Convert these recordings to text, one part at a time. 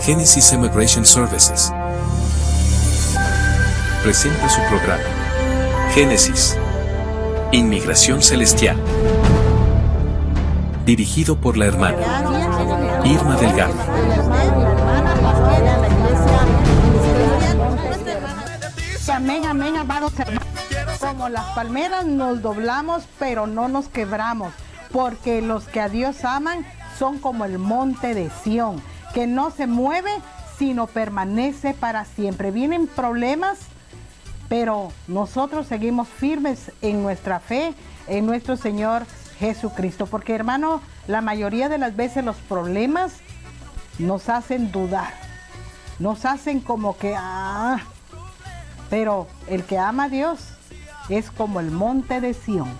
Genesis Immigration Services presenta su programa Génesis Inmigración Celestial, dirigido por la hermana Irma Delgado. Amén, amén, amados hermanos. Como las palmeras nos doblamos, pero no nos quebramos, porque los que a Dios aman son como el monte de Sión, que no se mueve, sino permanece para siempre. Vienen problemas, pero nosotros seguimos firmes en nuestra fe, en nuestro Señor Jesucristo. Porque, hermano, la mayoría de las veces los problemas nos hacen dudar, nos hacen como que, pero el que ama a Dios es como el monte de Sión,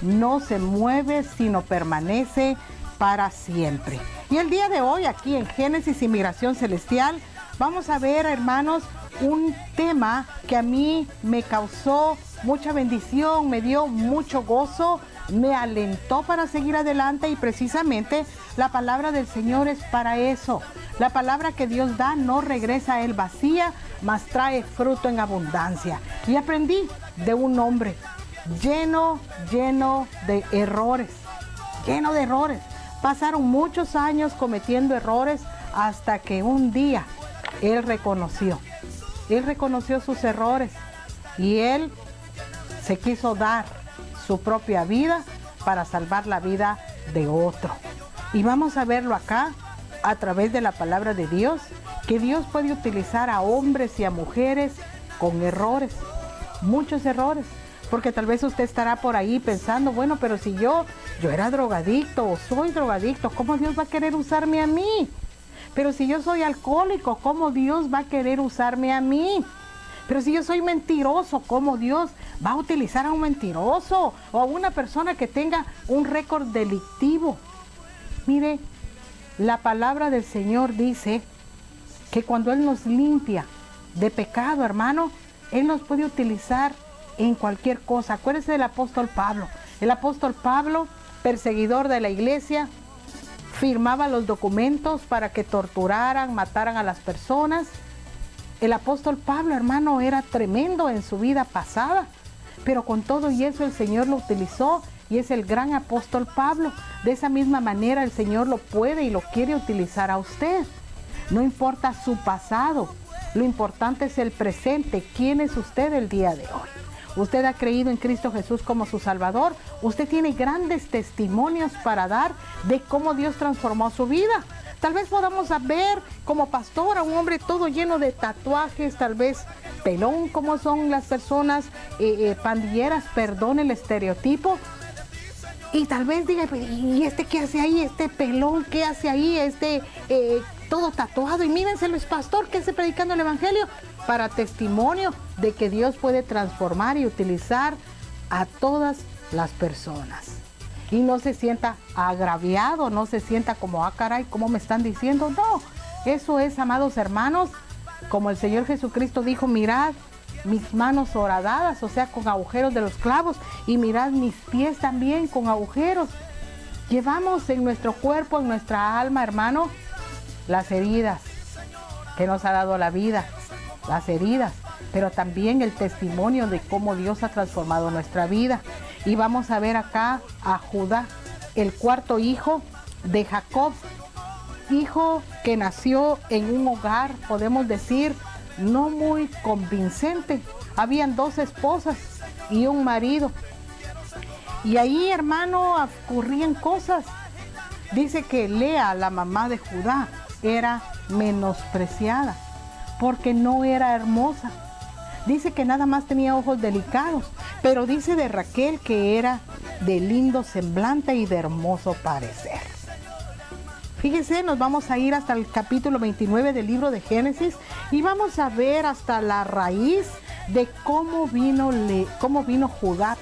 no se mueve, sino permanece para siempre. Y el día de hoy, aquí en Génesis Inmigración Celestial, vamos a ver, hermanos, un tema que a mí me causó mucha bendición, me dio mucho gozo, me alentó para seguir adelante, y precisamente la palabra del Señor es para eso. La palabra que Dios da no regresa a él vacía, mas trae fruto en abundancia. Y aprendí de un hombre lleno de errores, lleno de errores. Pasaron muchos años cometiendo errores hasta que un día él reconoció sus errores, y él se quiso dar su propia vida para salvar la vida de otro. Y vamos a verlo acá a través de la palabra de Dios, que Dios puede utilizar a hombres y a mujeres con errores, muchos errores. Porque tal vez usted estará por ahí pensando, bueno, pero si yo era drogadicto o soy drogadicto, ¿cómo Dios va a querer usarme a mí? Pero si yo soy alcohólico, ¿cómo Dios va a querer usarme a mí? Pero si yo soy mentiroso, ¿cómo Dios va a utilizar a un mentiroso o a una persona que tenga un récord delictivo? Mire, la palabra del Señor dice que cuando Él nos limpia de pecado, hermano, Él nos puede utilizar en cualquier cosa. Acuérdese del apóstol Pablo. El apóstol Pablo, perseguidor de la iglesia, firmaba los documentos para que torturaran, mataran a las personas. El apóstol Pablo, hermano, era tremendo en su vida pasada, pero con todo y eso el Señor lo utilizó, y es el gran apóstol Pablo. De esa misma manera el Señor lo puede y lo quiere utilizar a usted. No importa su pasado, lo importante es el presente. ¿Quién es usted el día de hoy? Usted ha creído en Cristo Jesús como su Salvador. Usted tiene grandes testimonios para dar de cómo Dios transformó su vida. Tal vez podamos ver como pastor a un hombre todo lleno de tatuajes, tal vez pelón, como son las personas pandilleras, perdón el estereotipo. Y tal vez diga, ¿y este qué hace ahí? ¿Este pelón qué hace ahí? Todo tatuado. Y mírenselo, es pastor que esté predicando el evangelio, para testimonio de que Dios puede transformar y utilizar a todas las personas. Y no se sienta agraviado, no se sienta como, caray, ¿cómo me están diciendo? No, eso es, amados hermanos, como el Señor Jesucristo dijo, mirad mis manos horadadas, o sea, con agujeros de los clavos, y mirad mis pies también con agujeros. Llevamos en nuestro cuerpo, en nuestra alma, hermano, las heridas que nos ha dado la vida, las heridas, pero también el testimonio de cómo Dios ha transformado nuestra vida. Y vamos a ver acá a Judá, el cuarto hijo de Jacob, hijo que nació en un hogar, podemos decir, no muy convincente. Habían 2 esposas y un marido, y ahí, hermano, ocurrían cosas. Dice que Lea, la mamá de Judá, era menospreciada porque no era hermosa. Dice que nada más tenía ojos delicados, pero dice de Raquel que era de lindo semblante y de hermoso parecer. Fíjese, nos vamos a ir hasta el capítulo 29 del libro de Génesis, y vamos a ver hasta la raíz de cómo vino Judá,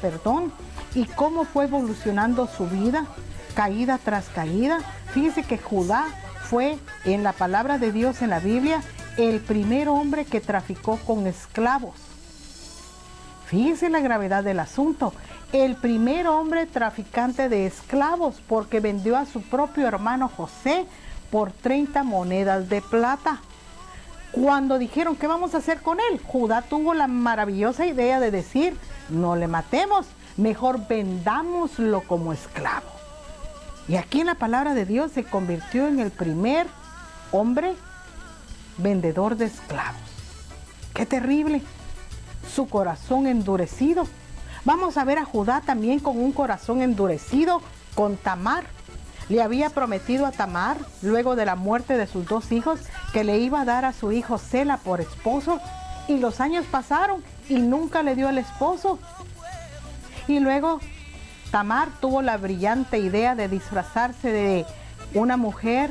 y cómo fue evolucionando su vida, caída tras caída. Fíjese que Judá fue, en la palabra de Dios en la Biblia, el primer hombre que traficó con esclavos. Fíjese la gravedad del asunto. El primer hombre traficante de esclavos, porque vendió a su propio hermano José por 30 monedas de plata. Cuando dijeron, ¿qué vamos a hacer con él? Judá tuvo la maravillosa idea de decir, no le matemos, mejor vendámoslo como esclavo. Y aquí en la palabra de Dios se convirtió en el primer hombre vendedor de esclavos. ¡Qué terrible! Su corazón endurecido. Vamos a ver a Judá también con un corazón endurecido con Tamar. Le había prometido a Tamar, luego de la muerte de sus 2 hijos, que le iba a dar a su hijo Sela por esposo, y los años pasaron y nunca le dio al esposo. Y luego Tamar tuvo la brillante idea de disfrazarse de una mujer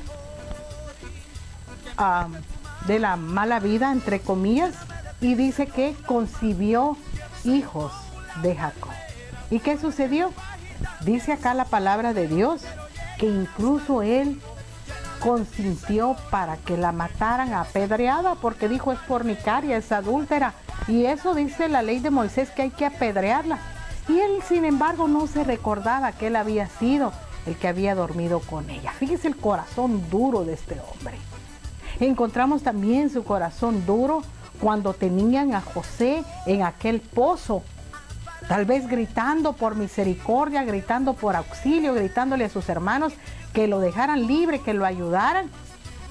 de la mala vida, entre comillas, y dice que concibió hijos de Jacob. ¿Y qué sucedió? Dice acá la palabra de Dios que incluso él consintió para que la mataran apedreada, porque dijo, es fornicaria, es adúltera, y eso dice la ley de Moisés, que hay que apedrearla. Y él, sin embargo, no se recordaba que él había sido el que había dormido con ella. Fíjese el corazón duro de este hombre. Encontramos también su corazón duro cuando tenían a José en aquel pozo, tal vez gritando por misericordia, gritando por auxilio, gritándole a sus hermanos que lo dejaran libre, que lo ayudaran.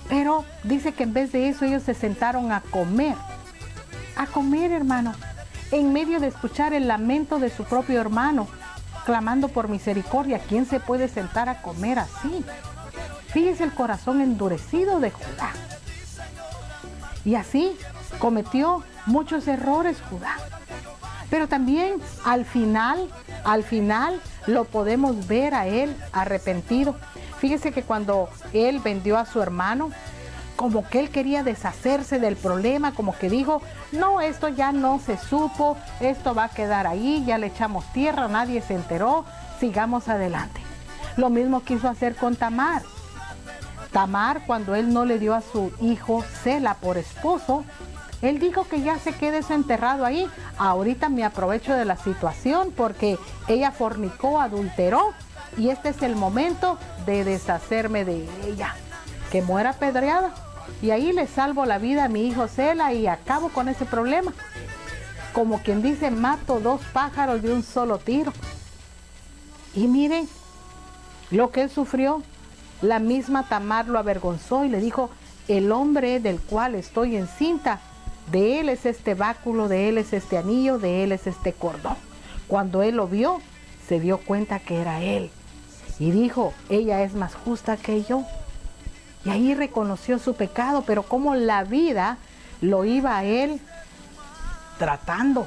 Pero dice que en vez de eso ellos se sentaron a comer, hermano, en medio de escuchar el lamento de su propio hermano, clamando por misericordia. ¿Quién se puede sentar a comer así? Fíjese el corazón endurecido de Judá. Y así cometió muchos errores Judá. Pero también al final lo podemos ver a él arrepentido. Fíjese que cuando él vendió a su hermano, como que él quería deshacerse del problema, como que dijo, no, esto ya no se supo, esto va a quedar ahí, ya le echamos tierra, nadie se enteró, sigamos adelante. Lo mismo quiso hacer con Tamar. Tamar, cuando él no le dio a su hijo Sela por esposo, él dijo que ya se quede eso enterrado ahí. Ahorita me aprovecho de la situación porque ella fornicó, adulteró, y este es el momento de deshacerme de ella. Que muera apedreada. Y ahí le salvo la vida a mi hijo Sela y acabo con ese problema. Como quien dice, mato 2 pájaros de un solo tiro. Y miren lo que él sufrió. La misma Tamar lo avergonzó y le dijo, el hombre del cual estoy encinta, de él es este báculo, de él es este anillo, de él es este cordón. Cuando él lo vio, se dio cuenta que era él. Y dijo, ella es más justa que yo. Y ahí reconoció su pecado, pero cómo la vida lo iba a él tratando.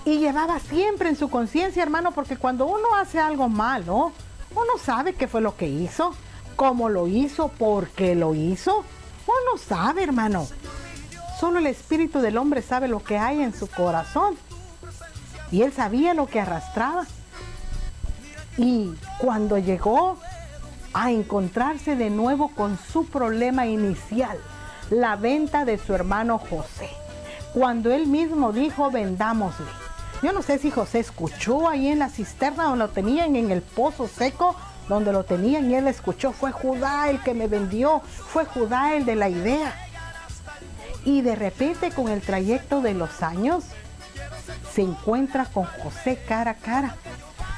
Y llevaba siempre en su conciencia, hermano, porque cuando uno hace algo malo, uno sabe qué fue lo que hizo, cómo lo hizo, por qué lo hizo. Uno sabe, hermano. Solo el espíritu del hombre sabe lo que hay en su corazón. Y él sabía lo que arrastraba. Y cuando llegó a encontrarse de nuevo con su problema inicial, la venta de su hermano José, cuando él mismo dijo, vendámosle. Yo no sé si José escuchó ahí en la cisterna donde lo tenían, en el pozo seco donde lo tenían, y él escuchó, fue Judá el que me vendió, fue Judá el de la idea. Y de repente, con el trayecto de los años, se encuentra con José cara a cara,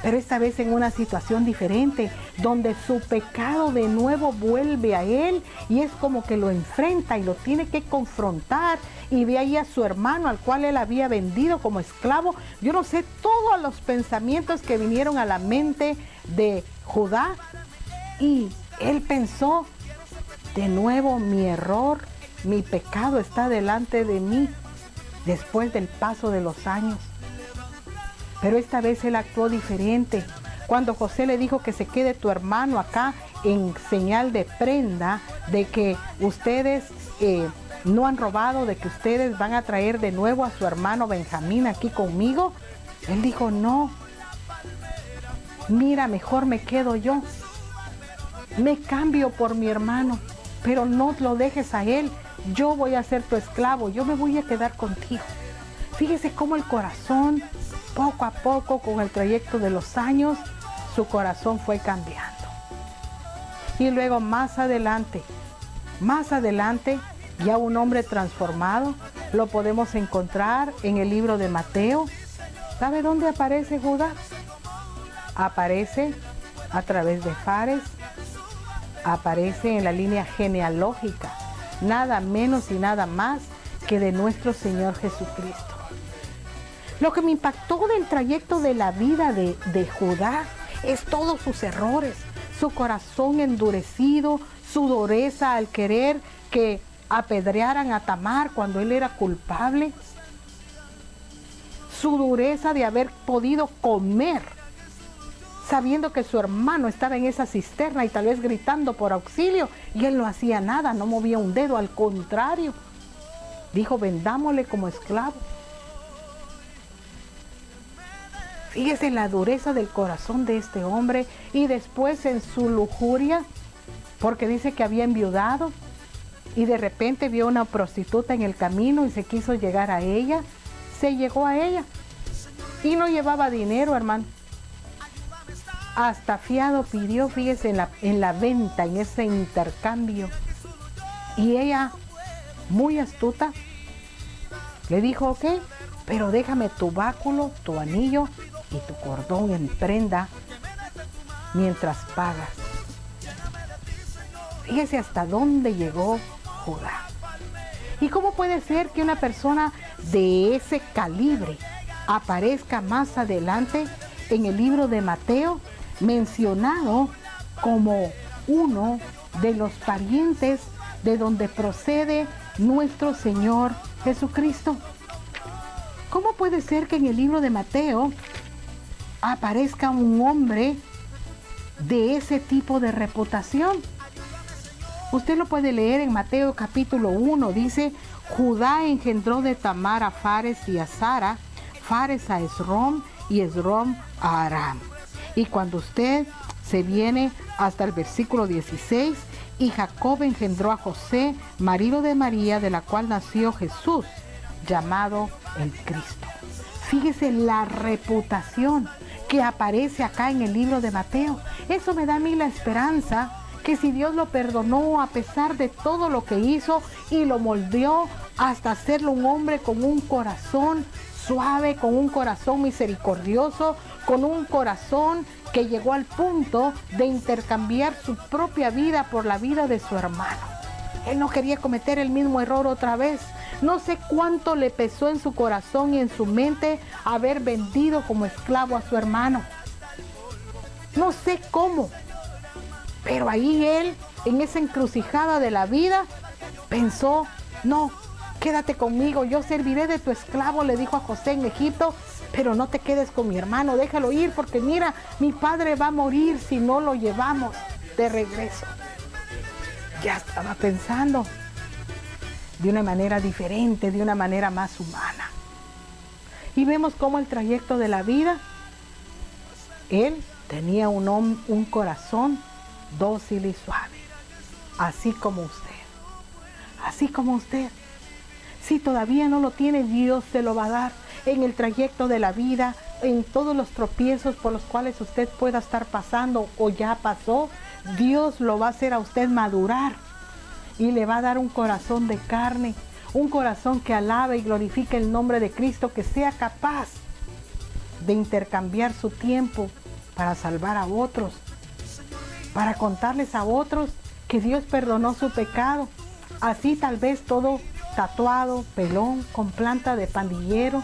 pero esta vez en una situación diferente, donde su pecado de nuevo vuelve a él, y es como que lo enfrenta y lo tiene que confrontar, y ve ahí a su hermano al cual él había vendido como esclavo. Yo no sé todos los pensamientos que vinieron a la mente de Judá, y él pensó, de nuevo mi error, mi pecado está delante de mí, después del paso de los años. Pero esta vez él actuó diferente. Cuando José le dijo que se quede tu hermano acá en señal de prenda, de que ustedes no han robado, de que ustedes van a traer de nuevo a su hermano Benjamín aquí conmigo, él dijo, no, mira, mejor me quedo yo, me cambio por mi hermano, pero no lo dejes a él, yo voy a ser tu esclavo, yo me voy a quedar contigo. Fíjese cómo el corazón, poco a poco, con el trayecto de los años, su corazón fue cambiando. Y luego más adelante, ya un hombre transformado. Lo podemos encontrar en el libro de Mateo. ¿Sabe dónde aparece Judá? Aparece a través de Fares, aparece en la línea genealógica, nada menos y nada más que de nuestro Señor Jesucristo. Lo que me impactó del trayecto de la vida de Judá es todos sus errores, su corazón endurecido, su dureza al querer que apedrearan a Tamar cuando él era culpable, su dureza de haber podido comer sabiendo que su hermano estaba en esa cisterna y tal vez gritando por auxilio, y él no hacía nada, no movía un dedo, al contrario, dijo: vendámosle como esclavo. Fíjese la dureza del corazón de este hombre, y después en su lujuria, porque dice que había enviudado, y de repente vio una prostituta en el camino y se quiso llegar a ella, se llegó a ella, y no llevaba dinero, hermano. Hasta fiado pidió, fíjese, en la venta, en ese intercambio. Y ella, muy astuta, le dijo: ok, pero déjame tu báculo, tu anillo y tu cordón en prenda mientras pagas. Fíjese hasta dónde llegó Judá. ¿Y cómo puede ser que una persona de ese calibre aparezca más adelante en el libro de Mateo, mencionado como uno de los parientes de donde procede nuestro Señor Jesucristo? ¿Cómo puede ser que en el libro de Mateo aparezca un hombre de ese tipo de reputación? Usted lo puede leer en Mateo capítulo 1, dice: Judá engendró de Tamar a Fares y a Zara, Fares a Esrom y Esrom a Aram. Y cuando usted se viene hasta el versículo 16, y Jacob engendró a José, marido de María, de la cual nació Jesús, llamado el Cristo. Fíjese la reputación que aparece acá en el libro de Mateo. Eso me da a mí la esperanza que si Dios lo perdonó a pesar de todo lo que hizo y lo moldeó hasta hacerlo un hombre con un corazón suave, con un corazón misericordioso, con un corazón que llegó al punto de intercambiar su propia vida por la vida de su hermano. Él no quería cometer el mismo error otra vez. No sé cuánto le pesó en su corazón y en su mente haber vendido como esclavo a su hermano. No sé cómo, pero ahí él, en esa encrucijada de la vida, pensó: no, quédate conmigo, yo serviré de tu esclavo, le dijo a José en Egipto, pero no te quedes con mi hermano, déjalo ir, porque mira, mi padre va a morir si no lo llevamos de regreso. Ya estaba pensando de una manera diferente, de una manera más humana. Y vemos cómo el trayecto de la vida, él tenía un corazón dócil y suave, así como usted, así como usted. Si todavía no lo tiene, Dios se lo va a dar en el trayecto de la vida, en todos los tropiezos por los cuales usted pueda estar pasando o ya pasó. Dios lo va a hacer a usted madurar y le va a dar un corazón de carne, un corazón que alabe y glorifique el nombre de Cristo, que sea capaz de intercambiar su tiempo para salvar a otros, para contarles a otros que Dios perdonó su pecado. Así tal vez todo tatuado, pelón, con planta de pandillero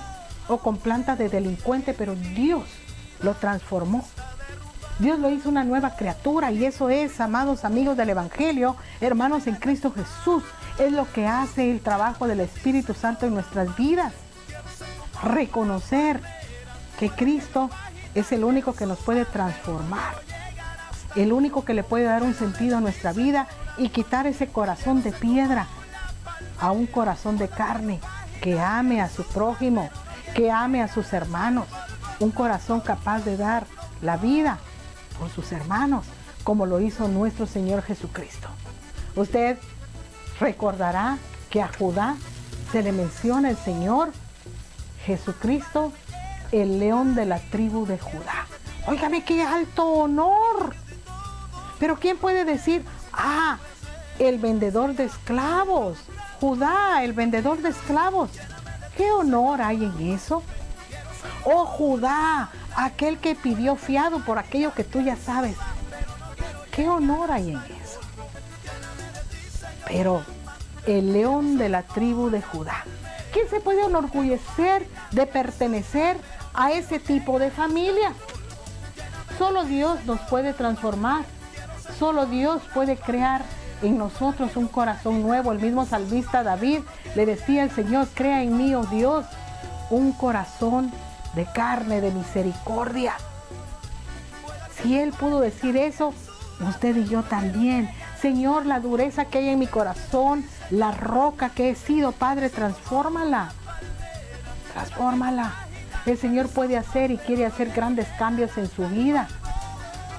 o con planta de delincuente, pero Dios lo transformó. Dios lo hizo una nueva criatura, y eso es, amados amigos del Evangelio, hermanos en Cristo Jesús, es lo que hace el trabajo del Espíritu Santo en nuestras vidas. Reconocer que Cristo es el único que nos puede transformar, el único que le puede dar un sentido a nuestra vida y quitar ese corazón de piedra a un corazón de carne que ame a su prójimo, que ame a sus hermanos, un corazón capaz de dar la vida por sus hermanos, como lo hizo nuestro Señor Jesucristo. Usted recordará que a Judá se le menciona el Señor Jesucristo, el león de la tribu de Judá. Óigame, qué alto honor. Pero ¿quién puede decir: el vendedor de esclavos. Judá, el vendedor de esclavos. ¿Qué honor hay en eso? Oh Judá, aquel que pidió fiado por aquello que tú ya sabes. ¿Qué honor hay en eso? Pero el león de la tribu de Judá, ¿quién se puede enorgullecer de pertenecer a ese tipo de familia? Solo Dios nos puede transformar. Solo Dios puede crear en nosotros un corazón nuevo. El mismo salmista David le decía al Señor: crea en mí, oh Dios, un corazón de carne, de misericordia. Si Él pudo decir eso, usted y yo también. Señor, la dureza que hay en mi corazón, la roca que he sido, Padre, transfórmala. Transfórmala. El Señor puede hacer y quiere hacer grandes cambios en su vida.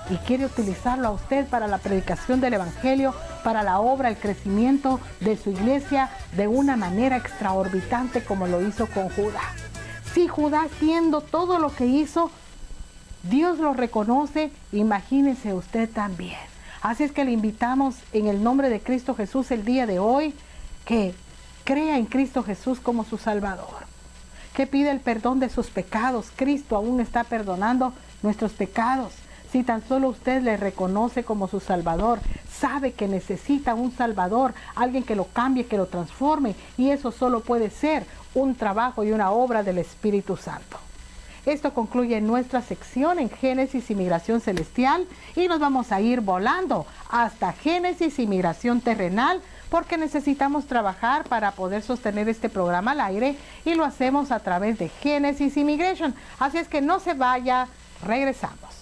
Y quiere utilizarlo a usted para la predicación del Evangelio, para la obra, el crecimiento de su iglesia de una manera extraorbitante como lo hizo con Judá. Si Judá, haciendo todo lo que hizo, Dios lo reconoce, imagínese usted también. Así es que le invitamos en el nombre de Cristo Jesús el día de hoy que crea en Cristo Jesús como su Salvador, que pida el perdón de sus pecados. Cristo aún está perdonando nuestros pecados. Si tan solo usted le reconoce como su Salvador, sabe que necesita un Salvador, alguien que lo cambie, que lo transforme, y eso solo puede ser un trabajo y una obra del Espíritu Santo. Esto concluye nuestra sección en Génesis y Migración Celestial, y nos vamos a ir volando hasta Génesis y Migración Terrenal, porque necesitamos trabajar para poder sostener este programa al aire, y lo hacemos a través de Génesis Immigration. Así es que no se vaya, regresamos.